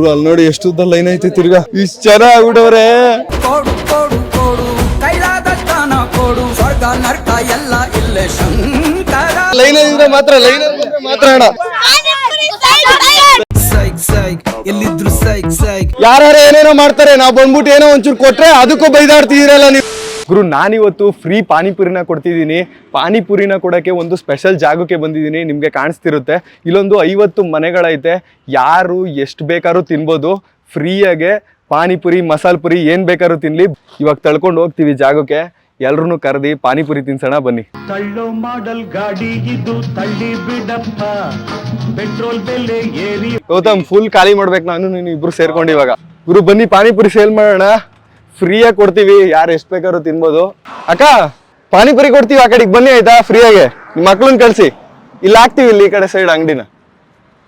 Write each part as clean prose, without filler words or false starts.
ಅಲ್ಲಿ ನೋಡಿ ಎಷ್ಟು ಉದ್ದ ಲೈನ್ ಐತಿ ತಿರ್ಗಾ ಇಷ್ಟ ಜನ ಆಗ್ಬಿಟ್ಟವ್ರೆ. ಲೈನ್ ಇದ್ರೆ ಮಾತ್ರ ಅಣ್ಣ ಯಾರು ಏನೇನೋ ಮಾಡ್ತಾರೆ, ನಾವ್ ಬಂದ್ಬಿಟ್ಟು ಏನೋ ಒಂಚೂರು ಕೊಟ್ರೆ ಅದಕ್ಕೂ ಬೈದಾಡ್ತಿದ್ದೀರಲ್ಲ ನೀವು. ಗುರು, ನಾನಿವತ್ತು ಫ್ರೀ ಪಾನಿಪುರಿನ ಕೊಡ್ತಿದ್ದೀನಿ. ಪಾನಿಪುರಿನ ಕೊಡೋಕ್ಕೆ ಒಂದು ಸ್ಪೆಷಲ್ ಜಾಗಕ್ಕೆ ಬಂದಿದ್ದೀನಿ. ನಿಮಗೆ ಕಾಣಿಸ್ತಿರುತ್ತೆ ಇಲ್ಲೊಂದು 50 ಮನೆಗಳೈತೆ. ಯಾರು ಎಷ್ಟು ಬೇಕಾದ್ರೂ ತಿನ್ಬೋದು. ಫ್ರೀಯಾಗೆ ಪಾನಿಪುರಿ, ಮಸಾಲೆ ಪುರಿ ಏನು ಬೇಕಾದ್ರೂ ತಿನ್ಲಿ. ಇವಾಗ ತಳ್ಕೊಂಡು ಹೋಗ್ತೀವಿ ಜಾಗಕ್ಕೆ. ಎಲ್ರೂ ಕರೆದಿ ಪಾನಿಪುರಿ ತಿನ್ಸೋಣ ಬನ್ನಿ. ತಳ್ಳೋ ಮಾಡಲ್ ಗಾಡಿ ಇದು ತಳ್ಳಿ ಬಿಡಪ್ಪ, ಪೆಟ್ರೋಲ್ ಬೆಲೆ ಏರಿ. ಗೌತಮ್, ಫುಲ್ ಖಾಲಿ ಮಾಡ್ಬೇಕು ನಾನು ನೀನು ಇಬ್ರು ಸೇರ್ಕೊಂಡು. ಇವಾಗ ಗುರು ಬನ್ನಿ ಪಾನಿಪುರಿ ಸೇಲ್ ಮಾಡೋಣ. ಫ್ರೀಯಾಗಿ ಕೊಡ್ತೀವಿ, ಯಾರು ಎಷ್ಟು ಬೇಕಾದ್ರೂ ತಿನ್ಬೋದು. ಅಕ್ಕ, ಪಾನಿಪುರಿ ಕೊಡ್ತೀವಿ, ಆ ಕಡೆಗೆ ಬನ್ನಿ ಆಯ್ತಾ? ಫ್ರೀಯಾಗೆ ನಿಮ್ಮ ಮಕ್ಳನ್ನ ಕಳ್ಸಿ, ಇಲ್ಲಿ ಹಾಕ್ತಿವಿ, ಇಲ್ಲಿ ಈ ಕಡೆ ಸೈಡ್ ಅಂಗಡಿನ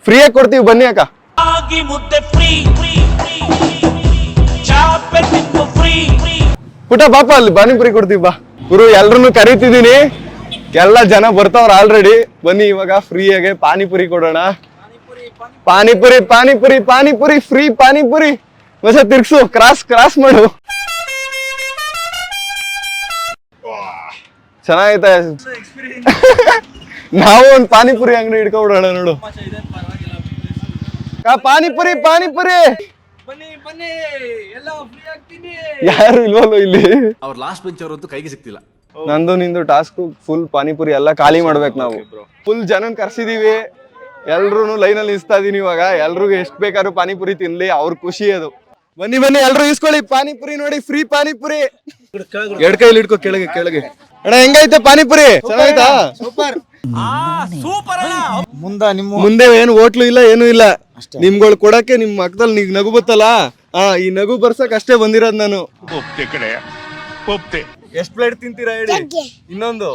ಫ್ರೀಯಾಗಿ ಕೊಡ್ತೀವಿ, ಬನ್ನಿ ಅಕ್ಕ. ಪುಟ ಪಾಪ ಅಲ್ಲಿ ಪಾನಿಪುರಿ ಕೊಡ್ತೀವಿ ಬಾ. ಗುರು, ಎಲ್ರನ್ನು ಕರಿತಿದ್ದೀನಿ, ಎಲ್ಲ ಜನ ಬರ್ತಾವ್ರ ಆಲ್ರೆಡಿ. ಬನ್ನಿ ಇವಾಗ ಫ್ರೀಯಾಗೆ ಪಾನಿಪುರಿ ಕೊಡೋಣ. ಪಾನಿಪುರಿ ಪಾನಿಪುರಿ ಪಾನಿಪುರಿ ಫ್ರೀ ಪಾನಿಪುರಿ. ಹೊಸ ತಿರ್ಗ್ಸು, ಕ್ರಾಸ್ ಮಾಡು. ಚೆನ್ನಾಗೈತೆ. ನಾವು ಒಂದು ಪಾನಿಪುರಿ ಅಂಗಡಿ ಹಿಡ್ಕೊಬಿಡೋಣ ನೋಡು. ಪಾನಿಪುರಿ ಪಾನಿಪುರಿ ಯಾರು ಇಲ್ವಲ್ಲ ಇಲ್ಲಿ. ಅವ್ರ ಲಾಸ್ಟ್ ಬೆಂಚ್ ಅವರಂತೂ ಕೈಗೆ ಸಿಕ್ತಿಲ್ಲ. ನಂದು ನಿಂದು ಟಾಸ್ಕ್ ಫುಲ್ ಪಾನಿಪುರಿ ಎಲ್ಲ ಖಾಲಿ ಮಾಡ್ಬೇಕು ನಾವು. ಫುಲ್ ಜನನ್ ಕರ್ಸಿದೀವಿ, ಎಲ್ರು ಲೈನಲ್ಲಿ ನಿಲ್ಸ್ತಾ ಇದೀನಿ. ಇವಾಗ ಎಲ್ರಿಗೂ ಎಷ್ಟು ಬೇಕಾದ್ರೂ ಪಾನಿಪುರಿ ತಿನ್ಲಿ, ಅವ್ರ ಖುಷಿ ಅದು. ಬನ್ನಿ ಎಲ್ರು ಇಸ್ಕೊಳ್ಳಿ ಪಾನಿಪುರಿ. ನೋಡಿ ಫ್ರೀ ಪಾನಿಪುರಿ. ಎರಡ್ ಕೈಲಿ ಇಟ್ಕೋ ಕೆಳಗೆ ಅಣ್ಣ. ಹೆಂಗೈತೆ ಪಾನಿಪುರಿ? ಚೆನ್ನಾಯ್ತಾ? ಸೂಪರ್. ಮುಂದೆ ಏನು ಹೋಟ್ಲು ಇಲ್ಲ, ಏನು ಇಲ್ಲ. ನಿಮ್ಗಳು ಕೊಡಕ್ಕೆ ನಿಮ್ ಮಕ್ಕದಲ್ಲಿ ನೀಗ್ ನಗು ಬತ್ತಲ್ಲ, ಈ ನಗು ಬರ್ಸಕ್ ಅಷ್ಟೇ ಬಂದಿರೋದ್ ನಾನು. ಎಷ್ಟ್ ಪ್ಲೇಟ್ ತಿಂತೀರಾ ಹೇಳಿ? ಇನ್ನೊಂದು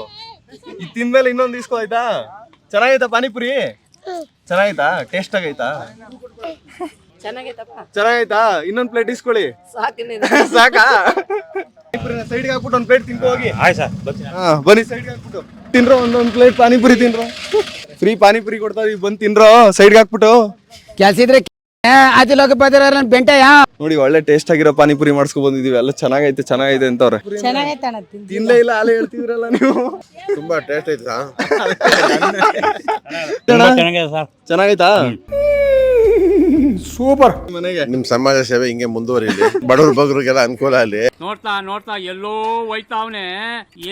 ಇದು ತಿಂದ್ಮೇಲೆ ಇನ್ನೊಂದು ಇಸ್ಕೋ ಆಯ್ತಾ? ಚೆನ್ನಾಗೈತಾ ಪಾನಿಪುರಿ? ಚೆನ್ನಾಗೈತಾ? ಟೇಸ್ಟ್ ಆಗೈತಾ? ಚೆನ್ನಾಗೈತಾ? ಇನ್ನೊಂದ್ ಪ್ಲೇಟ್ ಇಸ್ಕೊಳ್ಳಿ. ಸಾಕಾ? ಸೈಡ್ಗೆ ಹಾಕ್ಬಿಟ್ಟು ಒಂದ್ ಪ್ಲೇಟ್ ತಿನ್ಕೋ ಹೋಗಿ. ಬನ್ನಿ ಸೈಡ್ಗೆ ಹಾಕ್ಬಿಟ್ಟು ತಿನ್ರೋ, ಒಂದೊಂದ್ ಪ್ಲೇಟ್ ಪಾನಿಪುರಿ ತಿನ್ರೋ. ಫ್ರೀ ಪಾನಿಪುರಿ ಕೊಡ್ತಾ ಇದೀವಿ, ಬಂದ್ ತಿನ್ರೋ ಸೈಡ್ಗೆ ಹಾಕ್ಬಿಟ್ಟು. ಕೆಲ್ಸ ಇದ್ರೆ ನೋಡಿ, ಒಳ್ಳೆ ಟೇಸ್ಟ್ ಆಗಿರೋ ಪಾನಿಪುರಿ ಮಾಡಿಸ್ಕೊ ಬಂದಿದೀವಿ. ಎಲ್ಲ ಚೆನ್ನಾಗೈತೆ ಅಂತವ್ರೆ. ತಿನ್ಲೇ ಇಲ್ಲ, ಅಲ್ಲೇ ಹೇಳ್ತಿದ್ರಲ್ಲ ನೀವು. ತುಂಬಾ ಟೇಸ್ಟ್ ಐತಾ? ಚೆನ್ನಾಗೈತಾ? ಸೂಪರ್. ಮನೆಗೆ ನಿಮ್ ಸಮಾಜ ಸೇವೆ ಹಿಂಗೆ ಮುಂದುವರಿಲಿ, ಬಡವ್ರ ಬಗ್ರಿಗೆಲ್ಲ ಅನುಕೂಲ ಅಲ್ಲಿ. ನೋಡ್ತಾ ಎಲ್ಲೋ ಹೋಯ್ತಾವ್ನೆ,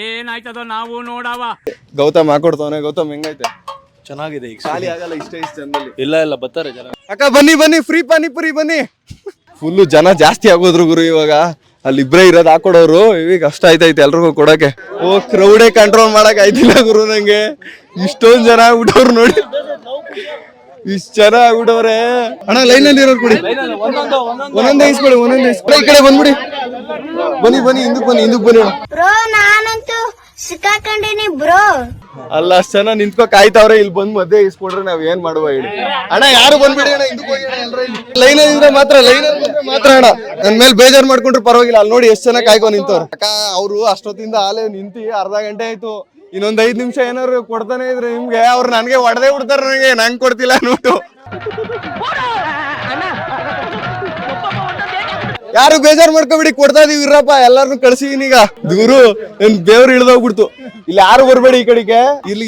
ಏನಾಯ್ತದೋ ನಾವು ನೋಡವ. ಗೌತಮ್ ಹಾಕೊಡ್ತಾವನೆ. ಗೌತಮ್ ಹೆಂಗೈತೆ? ಚೆನ್ನಾಗಿದೆ. ಈಗ ಖಾಲಿ ಆಗಲ್ಲ ಇಷ್ಟ ಜನದಲ್ಲಿ. ಇಲ್ಲ ಬರ್ತಾರೆ ಜನ. ಅಕ್ಕ ಬನ್ನಿ ಫ್ರೀ ಪಾನಿಪುರಿ ಬನ್ನಿ. ಫುಲ್ಲು ಜನ ಜಾಸ್ತಿ ಆಗೋದ್ರು ಗುರು. ಇವಾಗ ಅಲ್ಲಿ ಇಬ್ರೇ ಇರೋದು ಹಾಕೊಡೋರು. ಈಗ ಕಷ್ಟ ಆಯ್ತೈತೆ ಎಲ್ರಿಗೂ ಕೊಡಕ್ಕೆ. ಕ್ರೌಡೇ ಕಂಟ್ರೋಲ್ ಮಾಡಕ್ ಆಯ್ತಿಲ್ಲ ಗುರು ನಂಗೆ. ಇಷ್ಟೊಂದ್ ಜನ ಆಗ್ಬಿಟ್ಟವ್ರು ನೋಡಿ. ಇಷ್ಟ ಜನ ಆಗ್ಬಿಟ್ಟವ್ರೆ. ಅಣ್ಣ ಲೈನ್ ಅಲ್ಲಿ ಇರೋರು ಕೊಡಿ, ಒಂದೊಂದೇ ಇಸ್ಕೊಳ್ಳಿ. ಈ ಕಡೆ ಬಂದ್ಬಿಡಿ. ಬನ್ನಿ ಹಿಂದಕ್ ಬನ್ನಿ. ನಾನಂತೂ ಸಿಕ್ಕಾಕೊಂಡಿನಿ ಬ್ರೋ. ಅಲ್ಲ, ಅಷ್ಟ್ ಜನ ನಿಂತ್ಕೋ ಕಾಯ್ತಾವ್ರೆ. ಇಲ್ಲಿ ಬಂದ್ ಮಧ್ಯೆ ಇಸ್ಕೊಂಡ್ರೆ ನಾವ್ ಏನ್ ಮಾಡುವ ಹೇಳಿ? ಅಣ್ಣ ಯಾರು ಬಂದ್ಬಿಡಿ ಅಣ್ಣ, ಹಿಂದಕ್ಕೆ ಹೋಗಿ ಅಣ್ಣ. ಲೈನ್ ಇದ್ರೆ ಮಾತ್ರ ಅಣ್ಣ. ನನ್ ಮೇಲೆ ಬೇಜಾರ್ ಮಾಡ್ಕೊಂಡ್ರೆ ಪರವಾಗಿಲ್ಲ. ಅಲ್ಲಿ ನೋಡಿ ಎಷ್ಟ್ ಜನ ಕಾಯ್ಕೊ ನಿಂತವ್ರು. ಅಕ್ಕ, ಅವ್ರು ಅಷ್ಟೊತ್ತಿಂದ ಆಲೆ ನಿಂತಿ ಅರ್ಧ ಗಂಟೆ ಆಯ್ತು. ಇನ್ನೊಂದ್ 5 ನಿಮಿಷ ಏನಾದ್ರು ಕೊಡ್ತಾನೆ ಇದ್ರೆ ನಿಮ್ಗೆ ಅವ್ರು ನನ್ಗೆ ಹೊಡೆದೇ ಬಿಡ್ತಾರ. ನಂಗೆ ಕೊಡ್ತಿಲ್ಲ ನೋಟು. ಯಾರು ಬೇಜಾರ್ ಮಾಡ್ಕೊಬಿಡಿ, ಕೊಡ್ತಾ ಇದೀವಿ ಇರಪ್ಪ. ಎಲ್ಲಾರನು ಕಳ್ಸಿದೀನಿ ಈಗ. ದೂರು ನನ್ ಬೇವ್ರು ಇಳ್ದೋಗ್ಬಿಡ್ತು. ಇಲ್ಲಿ ಯಾರು ಬರ್ಬೇಡಿ ಈ ಕಡೆಗೆ. ಇಲ್ಲಿ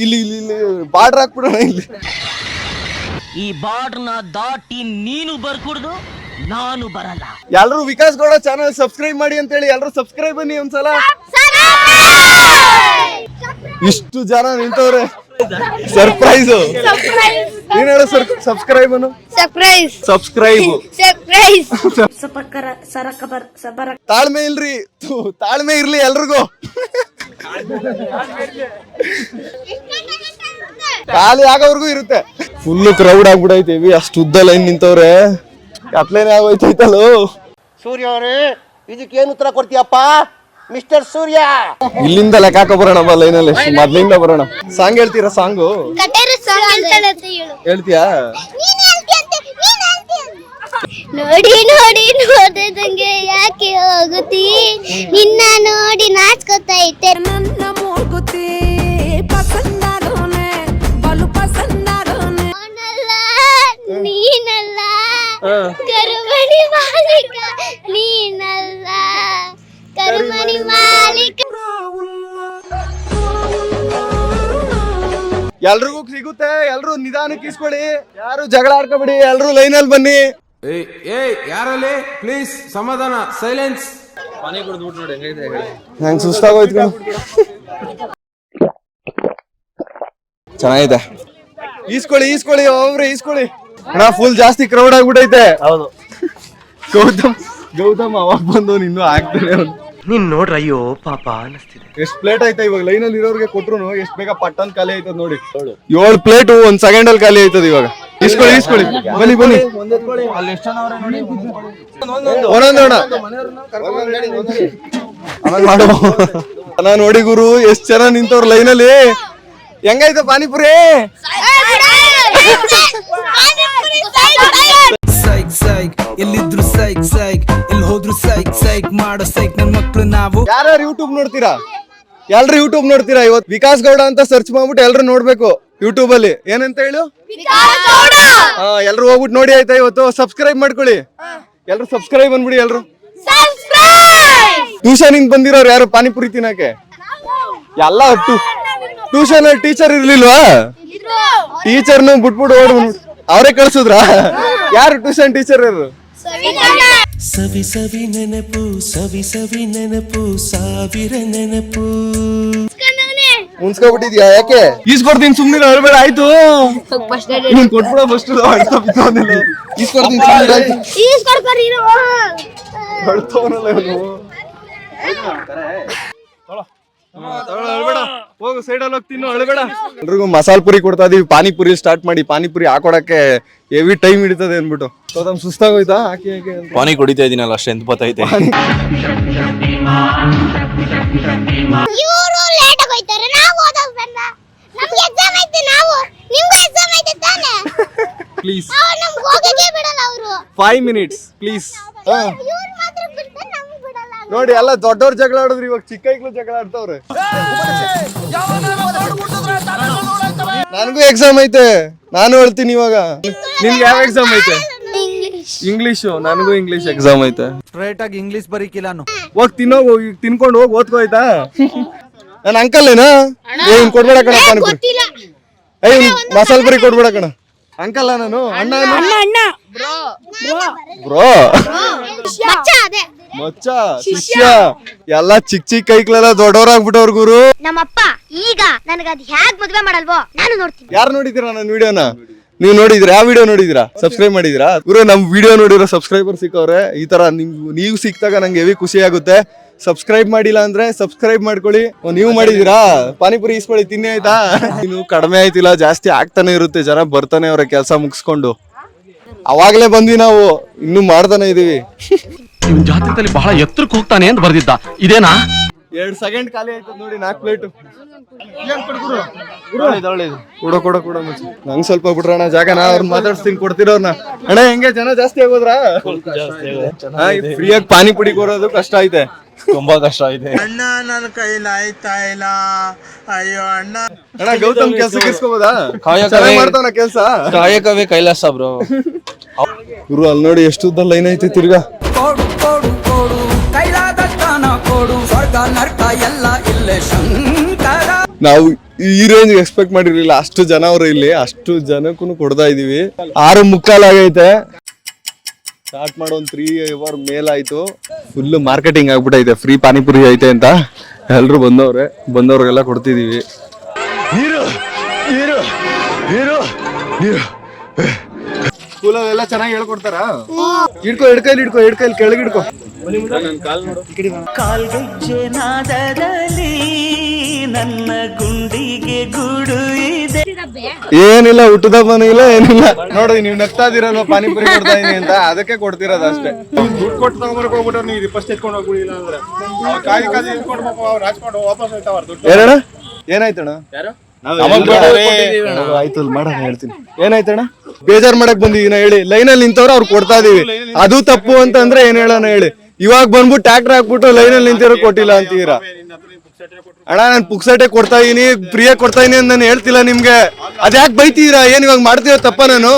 ಬಾರ್ಡರ್ ಹಾಕ್ಬಿಡೋಣ. ಇಲ್ಲಿ ಈ ಬಾರ್ಡರ್ನ ದಾಟಿ ನೀನು ಬರ್ಕೂಡ್ದು, ನಾನು ಬರಲ್ಲ. ಎಲ್ರು ವಿಕಾಸ್ ಗೌಡ ಚಾನಲ್ ಸಬ್ಸ್ಕ್ರೈಬ್ ಮಾಡಿ ಅಂತ ಹೇಳಿ ಎಲ್ರು ಸಬ್ಸ್ಕ್ರೈಬ್ ಬನ್ನಿ ಒಂದ್ಸಲ. ಇಷ್ಟು ಜನ ನಿಂತವ್ರೆ. ಸರ್ಪ್ರೈಸ್. ನೀನ್ ಹೇಳು ಸಬ್ಸ್ಕ್ರೈಬ್ ಅನ್ನು. ಸಬ್ಸ್ಕ್ರೈಬ್. ತಾಳ್ಮೆ ಇಲ್ರಿ, ತಾಳ್ಮೆ ಇರ್ಲಿ ಎಲ್ರಿಗೂ. ಖಾಲಿ ಆಗೋವರ್ಗೂ ಇರುತ್ತೆ. ಫುಲ್ ಕ್ರೌಡ್ ಆಗ್ಬಿಡೈತೇವಿ. ಅಷ್ಟು ಉದ್ದ ಲೈನ್ ನಿಂತವ್ರೆ. ಕತ್ಲೇನೆ ಆಗೋಯ್ತೈತಲ್ಲ. ಸೂರ್ಯ ಅವರೇ, ಇದಕ್ಕೇನು ಉತ್ತರ ಕೊಡ್ತೀಯಪ್ಪ ಮಿಸ್ಟರ್ ಸೂರ್ಯ? ಇಲ್ಲಿಂದ ಲೆಕ್ಕ ಹಾಕೋ ಬರೋಣ ಬಾ ಲೈನಲ್ಲಿ. ಮೊದ್ಲಿಂದ ಬರೋಣ. ಸಾಂಗ್ ಹೇಳ್ತೀರಾ? ಸಾಂಗು ಹೇಳ್ತೀಯಾ? ನೋಡಿದಂಗೆ ಯಾಕೆ ಹೋಗುತ್ತೀ, ನಿನ್ನ ನೋಡಿ ನಾಚ್ಕೊತೈತೆ. ನನ್ನ ಮೂಗುತಿ ಪಸಂದಾರೋನೆ, ಬಲು ಪಸಂದಾರೋನೆ. ನೀನಲ್ಲ ಕರು ಕರುಮಣಿ ಮಾಲೀಕ ನೀನಲ್ಲ ಕರುಮಣಿ ಮಾಲೀಕ. ಎಲ್ರಿಗೂ ಸಿಗುತ್ತೆ, ಎಲ್ರು ನಿಧಾನಕ್ಕೆ ಇಸ್ಕೊಳ್ಳಿ, ಯಾರು ಜಗಳ ಆಡ್ಕೋಬೇಡಿ, ಎಲ್ರು ಲೈನಲ್ಲಿ ಬನ್ನಿ. ಯಾರಲ್ಲಿ ಪ್ಲೀಸ್ ಸಮಾಧಾನ, ಸೈಲೆನ್ಸ್. ನಂಗೆ ಸುಸ್ತಾಗೋಯ್ತು ಕಣೋ. ಚೆನ್ನಾಗಿದೆ, ಈಸ್ಕೊಳ್ಳಿ ಅವ್ರೆ ಈಸ್ಕೊಳ್ಳಿ. ಅಣ್ಣ ಫುಲ್ ಜಾಸ್ತಿ ಕ್ರೌಡ್ ಆಗ್ಬಿಟ್ಟೈತೆ. ಹೌದು, ಗೌತಮ್ ಅವಾಗ ಬಂದವನು ಇನ್ನೂ ಆಗ್ತಾನೆ ಅವ್ನು. ನೀನ್ ನೋಡ್ರ ಅಯ್ಯೋ ಪಾಪ ಅನಿಸ್ತಿದೆ. ಎಷ್ಟ್ ಪ್ಲೇಟ್ ಐತೆ ಇವಾಗ ಲೈನಲ್ಲಿ ಇರೋರ್ಗೆ ಕೊಟ್ರು ಎಷ್ಟ್ ಬೇಗ ಪಟ್ಟನ್ ಖಾಲಿ ಆಯ್ತದ ನೋಡಿ. 7 ಪ್ಲೇಟ್ 1 ಸೆಕೆಂಡ್ ಅಲ್ಲಿ ಖಾಲಿ ಆಯ್ತದ ಇವಾಗ. ಈಸ್ಕೊಳ್ಳಿ ಬನ್ನಿ ಒಂದೊಂದು ನೋಡಿ ಗುರು ಎಷ್ಟ್ ಜನ ನಿಂತವ್ರ ಲೈನಲ್ಲಿ. ಹೆಂಗೈತೆ ಪಾನಿಪುರಿ? ಎಲ್ಲಿದ್ರು ಸೈಕ್ ಎಲ್ಲಿ ಹೋದ್ರು ಸೈಕ್ ಮಾಡೋ ಸೈಕ್ ನನ್ ಮಕ್ಳು ನಾವು. ಯಾರ್ಯಾರು ಯೂಟ್ಯೂಬ್ ನೋಡ್ತೀರಾ? ಎಲ್ರು ಯೂಟ್ಯೂಬ್ ನೋಡ್ತೀರಾ? ಇವತ್ತು ವಿಕಾಸ್ ಗೌಡ ಅಂತ ಸರ್ಚ್ ಮಾಡ್ಬಿಟ್ಟು ಎಲ್ರು ನೋಡ್ಬೇಕು ಯೂಟ್ಯೂಬ್ ಅಲ್ಲಿ. ಏನಂತ ಹೇಳು? ಎಲ್ರು ಹೋಗ್ಬಿಟ್ಟು ನೋಡಿ ಆಯ್ತಾ. ಇವತ್ತು ಸಬ್ಸ್ಕ್ರೈಬ್ ಮಾಡ್ಕೊಳ್ಳಿ, ಎಲ್ರು ಸಬ್ಸ್ಕ್ರೈಬ್ ಬಂದ್ಬಿಡಿ ಎಲ್ರು. ಟ್ಯೂಷನ್ ಇಂದ ಬಂದಿರೋರು ಯಾರು ಪಾನಿಪುರಿ ತಿನ್ನಕ್ಕೆ? ಎಲ್ಲ ಟ್ಯೂಷನ್ ಅಲ್ಲಿ ಟೀಚರ್ ಇರ್ಲಿಲ್ವಾ? ಟೀಚರ್ನು ಬಿಟ್ಬಿಟ್ಟು ಅವರೇ ಕಳ್ಸುದ್ರಾ? ಯಾರು ಟ್ಯೂಷನ್ ಟೀಚರ್ ಇರೋರು? ಸವಿ ಸವಿ ನೆನಪು ಸಾವಿರ ನೆನಪು. ಮುನ್ಸ್ಕೊಬಿಟ್ಟಿದ್ಯಾ? ಯಾಕೆ ಈಸ್ಕೊಡ್ತೀನಿ ಸುಮ್ನೆ ಹೇಳ್ಬೇಡ. ಆಯ್ತು ನೀನ್ ಕೊಟ್ಬಿಡ ಫಸ್ಟ್. ಈಸ್ಕೊಡ್ತೀನಿ ಹೋಗು ಸೈಡಲ್ಲಿ ಹೋಗಿ ತಿನ್ನು, ಅಳಬೇಡ. ಎಲ್ರಿಗೂ ಮಸಾಲ ಪುರಿ ಕೊಡ್ತಾ ಇದೀವಿ. ಪಾನಿಪುರಿ ಸ್ಟಾರ್ಟ್ ಮಾಡಿ. ಪಾನಿಪುರಿ ಹಾಕೊಡಕ್ಕೆ ಹೆವಿ ಟೈಮ್ ಹಿಡಿತದೆ ಅನ್ಬಿಟ್ಟು ತಮ್ಮ ಸುಸ್ತಾಗೋಯ್ತಾ? ಹಾಕಿ ಪಾನಿ ಕುಡಿತಾ ಇದೀನಲ್ಲ ಅಷ್ಟೇ ಎಂತ ಬತ್ತೈತೆ. ಇವರು ಲೇಟ್ ಆಗಿ ಹೋಯ್ತಾರೆ, ನಾವು ಓದೋದು ಬೇಡ. ನಮ್ಗೆ ಎಕ್ಸಾಮ್ ಐತೆ, ನಿಮ್ಗೂ ಎಕ್ಸಾಮ್ ಐತೆ ತಾನೆ? ಪ್ಲೀಸ್ ನಮ್ಗೆ ಹೋಗಕ್ಕೆ ಬಿಡಲ್ಲ ಅವರು. 5 minutes ಪ್ಲೀಸ್. ಇವ್ರು ಮಾತ್ರ ಬಿಡ್ತಾರೆ, ನಮ್ಗೆ ಬಿಡಲ್ಲ. ನೋಡಿ ಎಲ್ಲ ದೊಡ್ಡವ್ರು ಜಗಳ ಆಡಿದ್ರು, ಇವಾಗ ಚಿಕ್ಕ ಮಕ್ಳು ಜಗಳ ಆಡ್ತವ್ರೆ. ನನಗೂ ಎಕ್ಸಾಮ್ ಐತೆ, ನಾನು ಹೇಳ್ತೀನಿ ಇವಾಗ. ನಿನ್ಗೆ ಯಾವ ಎಕ್ಸಾಮ್ ಐತೆ? ಇಂಗ್ಲಿಷು. ನನಗೂ ಇಂಗ್ಲಿಷ್ ಎಕ್ಸಾಮ್ ಐತೆ. ಸ್ಟ್ರೈಟ್ ಆಗಿ ಇಂಗ್ಲಿಷ್ ಬರೀಕಿಲ್ಲ. ಹೋಗ್ ತಿನ್ನೋಗು, ಈಗ ತಿನ್ಕೊಂಡು ಹೋಗಿ ಓದ್ಕೋ ಆಯ್ತಾ? ನನ್ನ ಅಂಕಲ್ ಏನಾ? ಏನ್ ಕೊಡ್ಬೇಡ ಕಣ ಪಾನಿಪುರಿ. ಮಸಾಲ ಪುರಿ ಕೊಡ್ಬೇಡ ಕಣ. ಅಂಕಲ್ ನಾನು ಅಣ್ಣ ಬ್ರೋ ಮಚ್ಚ ಶಿಷ್ಯ ಎಲ್ಲ ಚಿಕ್ಕ ಕೈಗಳೆಲ್ಲ ದೊಡ್ಡವರಾಗ್ಬಿಟ್ಟವ್ರ ಗುರು. ನಮ್ಮಪ್ಪ ಈಗ ನನಗೆ ಅದು ಹ್ಯಾಗ್ ಮದುವೆ ಮಾಡಲ್ವೋ ನಾನು ನೋಡ್ತೀನಿ. ಯಾರು ನೋಡಿದಿರಾ ನನ್ನ ವಿಡಿಯೋನ? ನೀವು ನೋಡಿದಿರಾ? ಯಾವ ವಿಡಿಯೋ ನೋಡಿದಿರಾ? ಸಬ್ಸ್ಕ್ರೈಬ್ ಮಾಡಿದಿರಾ ಗುರು? ನಮ್ ವಿಡಿಯೋ ನೋಡಿರೋ ಸಬ್ಸ್ಕ್ರೈಬರ್ ಸಿಕ್ಕವ್ರೆ. ಈ ತರ ನೀವು ಸಿಕ್ತಾಗ ನಂಗೆ ಹೆವಿ ಖುಷಿ ಆಗುತ್ತೆ. ಸಬ್ಸ್ಕ್ರೈಬ್ ಮಾಡಿಲ್ಲ ಅಂದ್ರೆ ಸಬ್ಸ್ಕ್ರೈಬ್ ಮಾಡ್ಕೊಳ್ಳಿ. ನೀವು ಮಾಡಿದೀರಾ? ಪಾನಿಪುರಿ ಇಸ್ಕೊಳ್ಳಿ, ತಿನ್ನಿ ಆಯ್ತಾ? ಇನ್ನು ಕಡಿಮೆ ಆಯ್ತಿಲ್ಲ, ಜಾಸ್ತಿ ಆಗ್ತಾನೆ ಇರುತ್ತೆ. ಜನ ಬರ್ತಾನೆ ಅವ್ರ ಕೆಲಸ ಮುಗಿಸ್ಕೊಂಡು. ಅವಾಗ್ಲೇ ಬಂದ್ವಿ ನಾವು, ಇನ್ನು ಮಾಡ್ತಾನೆ ಇದೀವಿ. ಜಾತಕದಲ್ಲಿ ಬಹಳ ಎತ್ತರಕ್ಕೆ ಹೋಗ್ತಾನೆ ಅಂತ ಬರ್ದಿದ್ದ, ಇದೇನಾ? 2 ಸೆಕೆಂಡ್ ಖಾಲಿ ಆಯ್ತದ ನೋಡಿ. 4 ಪ್ಲೇಟ್ ಕೊಡ ನಂಗೆ ಸ್ವಲ್ಪ ಬಿಡ್ರಣ ಜಾಗನ. ಅವ್ರನ್ನ ಮಾತಾಡ್ಸ್ತೀನಿ, ಕೊಡ್ತಿರೋರ್ನ. ಅಣ್ಣ ಹೆಂಗೆ ಜನ ಜಾಸ್ತಿ ಆಗೋದ್ರ? ಫ್ರೀಯಾಗಿ ಪಾನಿಪುರಿ ಕೊಡೋದು ಕಷ್ಟ ಐತೆ, ತುಂಬಾ ಕಷ್ಟ ಐತೆ ಅಣ್ಣ. ನನ್ನ ಕೈಲಿ ಆಯ್ತಾ ಇಲ್ಲ, ಅಯ್ಯೋ ಅಣ್ಣ. ಅಣ್ಣ ಗೌತಮ್ ಕೆಲ್ಸಕ್ಕೆ ಇಸ್ಕೋಬೋದಾ? ಮಾಡ್ತಾನ ಕೆಲ್ಸ. ಕಾಯಕವೇ ಕೈಲಾಸ ಬ್ರೋ. ಗುರು ಅಲ್ಲಿ ನೋಡಿ ಎಷ್ಟು ಉದ್ದ ಲೈನ್ ಐತೆ ತಿರ್ಗಾ. ನಾವು ಈ ರೇಂಜ್ ಎಕ್ಸ್ಪೆಕ್ಟ್ ಮಾಡಿರ್ಲಿಲ್ಲ. ಅಷ್ಟು ಜನ ಅವ್ರು ಇಲ್ಲಿ, ಅಷ್ಟು ಜನಕ್ಕೂ ಕೊಡ್ತಾ ಇದೀವಿ. 6:45 ಆಗೈತೆ. ಸ್ಟಾರ್ಟ್ ಮಾಡೋ 3 hour ಮೇಲಾಯ್ತು. ಫುಲ್ ಮಾರ್ಕೆಟಿಂಗ್ ಆಗ್ಬಿಟ್ಟೈತೆ. ಫ್ರೀ ಪಾನಿಪುರಿ ಐತೆ ಅಂತ ಎಲ್ರು ಬಂದವ್ರಿಗೆಲ್ಲ ಕೊಡ್ತಿದೀವಿ. ಸ್ಕೂಲಲ್ಲೆಲ್ಲ ಚೆನ್ನಾಗಿ ಹೇಳ್ಕೊಡ್ತಾರ? ಹಿಡ್ಕೈಲಿ ಕೆಳಗಿಡ್ಕೊ. ಕಾಲ್ಗೆಜ್ಜೆ ನಾದದಲ್ಲಿ ನನ್ನ ಗುಂಡಿಗೆ ಗೂಡು ಇದೆ. ಏನಿಲ್ಲ, ಹುಟ್ಟದ ಮನೆಯಿಲ್ಲ, ಏನಿಲ್ಲ. ನೋಡಿ ನೀವು ನಗ್ತಾ ಇದೀರಲ್ವ ಪಾನಿಪುರಿ ಕೊಡ್ತಾ ಇದೀನಿ ಅಂತ, ಅದಕ್ಕೆ ಕೊಡ್ತಿರೋದು ಅಷ್ಟೇ. ದುಡ್ಡು ಕೊಟ್ಟು ತಗೊಂಡ್ಬರ್ಕ್ ಹೋಗ್ಬಿಟ್ಟು ನೀವು ಫಸ್ಟ್ ಎತ್ಕೊಂಡು ಹೋಗ್ಬಿಡಿಲ್ಲ ಅಂದ್ರೆ ಕಾಯಿ ಇಟ್ಕೊಂಡು ರಾಜ್ಕೊಂಡು ವಾಪಸ್ ಹೋಯ್ತಾವ ದುಡ್ಡು. ಏನಣ್ಣ? ಏನಾಯ್ತಣ್ಣ? ಆಯ್ತು ಮಾಡೋಣ, ಹೇಳ್ತೀನಿ. ಏನಾಯ್ತಣ್ಣ? ಬೇಜಾರ್ ಮಾಡಕ್ ಬಂದಿದ್ದೀನ ಹೇಳಿ? ಲೈನಲ್ಲಿ ನಿಂತವ್ರು ಅವ್ರು ಕೊಡ್ತಾ ಇದೀವಿ, ಅದು ತಪ್ಪು ಅಂತಂದ್ರೆ ಏನ್ ಹೇಳೋಣ ಹೇಳಿ? ಇವಾಗ ಬಂದ್ಬಿಟ್ಟು ಟ್ರ್ಯಾಕ್ಟರ್ ಹಾಕ್ಬಿಟ್ಟು ಲೈನಲ್ಲಿ ನಿಂತಿರೋ ಕೊಟ್ಟಿಲ್ಲ ಅಂತೀರಾ? ಅಣ್ಣ ನಾನು ಪುಕ್ಸಟೆ ಕೊಡ್ತಾ ಇದೀನಿ, ಫ್ರೀಯಾಗಿ ಕೊಡ್ತಾ ಇದೀನಿ ಅಂತ ನಾನು ಹೇಳ್ತಿಲ್ಲ ನಿಮ್ಗೆ. ಅದ್ಯಾಕೆ ಬೈತೀರಾ? ಏನ್ ಇವಾಗ ಮಾಡ್ತೀರ ತಪ್ಪ? ನಾನು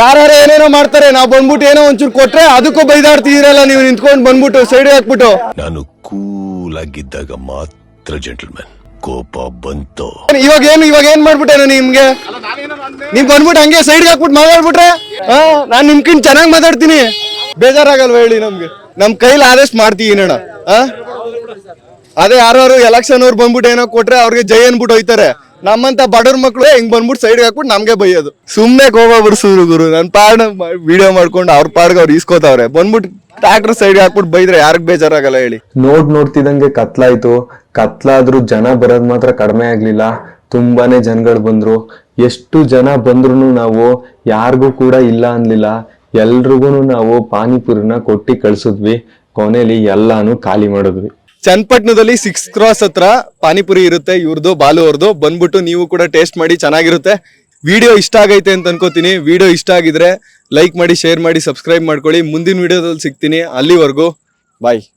ಯಾರು ಏನೇನೋ ಮಾಡ್ತಾರೆ, ನಾವು ಬಂದ್ಬಿಟ್ಟು ಏನೋ ಒಂಚೂರು ಕೊಟ್ರೆ ಅದಕ್ಕೂ ಬೈದಾಡ್ತಿದ್ದೀರಲ್ಲ ನೀವು ನಿಂತ್ಕೊಂಡು ಬಂದ್ಬಿಟ್ಟು ಸೈಡ್ ಹಾಕ್ಬಿಟ್ಟು. ನಾನು ಕೂಲ್ ಆಗಿದ್ದಾಗ ಮಾತ್ರ ಜೆಂಟಲ್ಮನ್, ಕೋಪ ಬಂತು ಇವಾಗ ಏನ್ ಮಾಡ್ಬಿಟ್ಟೆ ನಾನು ನಿಮ್ಗೆ? ನೀವ್ ಬಂದ್ಬಿಟ್ಟು ಹಂಗೆ ಸೈಡ್ ಹಾಕ್ಬಿಟ್ಟು ಮಾತಾಡ್ಬಿಟ್ರೆ ನಾನ್ ನಿಮ್ಕಿಂತ ಚೆನ್ನಾಗಿ ಮಾತಾಡ್ತೀನಿ. ಬೇಜಾರಾಗಲ್ವಾ ಹೇಳಿ? ನಮ್ ಕೈಲಿ ಆದಷ್ಟು ಮಾಡ್ತೀವಿ ಅಣ್ಣ. ಅದೇ ಯಾರು ಎಲೆಕ್ಷನ್ ಅವ್ರು ಬಂದ್ಬಿಟ್ಟು ಏನೋ ಕೊಟ್ರೆ ಅವ್ರಿಗೆ ಜೈ ಅನ್ಬಿಟ್ಟು ಹೋಯ್ತಾರೆ. ನಮ್ಮಂತ ಬಡವ್ರ ಮಕ್ಳು ಹಿಂಗ್ ಬಂದ್ಬಿಟ್ಟು ಸೈಡ್ ಹಾಕ್ಬಿಟ್ಟು ನಮ್ಗೆ ಬೈಯೋದು. ಸುಮ್ನೆ ಕೋಪ ಬರ್ಸಿದ್ರು ಗುರು. ನನ್ ಪಾಡ್ ವಿಡಿಯೋ ಮಾಡ್ಕೊಂಡು ಅವ್ರ ಪಾಡ್ಗೆ ಅವ್ರು ಇಸ್ಕೋತಾವ್ರೆ. ಬಂದ್ಬಿಟ್ಟು ಟ್ರ್ಯಾಕ್ಟರ್ ಸೈಡ್ ಹಾಕ್ಬಿಟ್ಟು ಬೈದ್ರೆ ಯಾರಿಗ್ ಬೇಜಾರಾಗಲ್ಲ ಹೇಳಿ? ನೋಡ್ತಿದಂಗೆ ಕತ್ಲಾಯ್ತು. ಕತ್ಲಾದ್ರೂ ಜನ ಬರೋದ್ ಮಾತ್ರ ಕಡಿಮೆ ಆಗ್ಲಿಲ್ಲ. ತುಂಬಾನೇ ಜನಗಳು ಬಂದ್ರು. ಎಷ್ಟು ಜನ ಬಂದ್ರು ನಾವು ಯಾರಿಗೂ ಕೂಡ ಇಲ್ಲ ಅನ್ಲಿಲ್ಲ. ಎಲ್ರಿಗೂ ನಾವು ಪಾನಿಪುರಿನ ಕೊಟ್ಟಿ ಕಳ್ಸಿದ್ವಿ. ಕೊನೆಯಲ್ಲಿ ಎಲ್ಲಾನು ಖಾಲಿ ಮಾಡಿದ್ವಿ. ಚನ್ನಪಟ್ಟಣದಲ್ಲಿ 6 ಕ್ರಾಸ್ ಹತ್ರ ಪಾನಿಪುರಿ ಇರುತ್ತೆ ಇವ್ರದ್ದು, ಬಾಲು ಅವ್ರದ್ದು. ಬಂದ್ಬಿಟ್ಟು ನೀವು ಕೂಡ ಟೇಸ್ಟ್ ಮಾಡಿ, ಚೆನ್ನಾಗಿರುತ್ತೆ. ವಿಡಿಯೋ ಇಷ್ಟ ಆಗೈತೆ ಅಂತ ಅನ್ಕೋತೀನಿ. ವಿಡಿಯೋ ಇಷ್ಟ ಆಗಿದ್ರೆ ಲೈಕ್ ಮಾಡಿ, ಶೇರ್ ಮಾಡಿ, ಸಬ್ಸ್ಕ್ರೈಬ್ ಮಾಡ್ಕೊಳ್ಳಿ. ಮುಂದಿನ ವಿಡಿಯೋದಲ್ಲಿ ಸಿಗ್ತೀನಿ. ಅಲ್ಲಿವರೆಗೂ ಬಾಯ್.